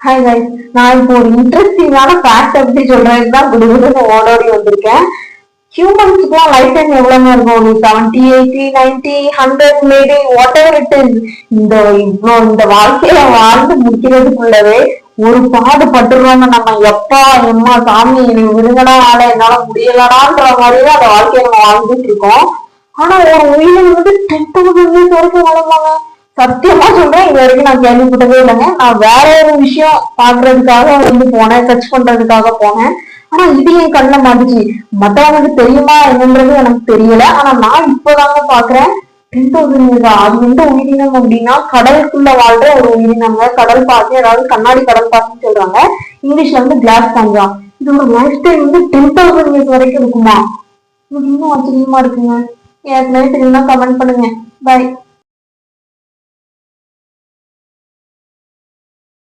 Hi guys, நான் இப்போ ஒரு இன்ட்ரெஸ்டிங்கான ஃபேக்ட் பத்தி சொல்றதுக்கு தான் குடுகுடுன்னு ஓடோடி வந்திருக்கேன். ஹியூமன்ஸ்க்குலாம் லைஃப் டைம் எவ்வளவு இருக்கும்? 70, 80, 90, 100 maybe what ever it is. இந்த வாழ்க்கைய வாழ்ந்து முடிக்கிறதுக்குள்ளவே ஒரு பாடுபட்டுருவாங்க. நம்ம எப்பா எம்மா சாமி எனக்கு விடுங்கடா, ஆள என்னால முடியலடான்ற மாதிரிதான் அந்த வாழ்க்கைய நம்ம வாழ்ந்துட்டு இருக்கோம். ஆனா ஒரு உயிரினம் வந்து 10,000 years வரைக்கும் வாழலாங்க. சத்தியமா சொல்றேன், இது வரைக்கும் நான் கேள்விப்பட்டதே இல்லைங்க. நான் வேற ஒரு விஷயம் பாக்குறதுக்காக வந்து போனேன், சர்ச் பண்றதுக்காக போனேன். ஆனா இது என் கண்ணுல மாட்டுச்சு. மத்தவங்களுக்கு தெரியுமா என்னன்றது எனக்கு தெரியல. ஆனா நான் இப்பதாங்க பாக்குறேன். 10,000 years அது எந்த உயிரினம் அப்படின்னா கடலுக்குள்ள வாழ்ற ஒரு உயிரினங்க. கடல் பாசி, அதாவது கண்ணாடி கடல் பாசின்னு சொல்றாங்க. இங்கிலீஷ்ல வந்து கிளாஸ் பஞ்சா. இதோட லைஃப் டைம் வந்து 10,000 years வரைக்கும் இருக்குமா? இது இன்னும் ஆச்சரியமா இருக்குங்க. ஏற்கனவே தெரியுமா கமெண்ட் பண்ணுங்க. பாய்.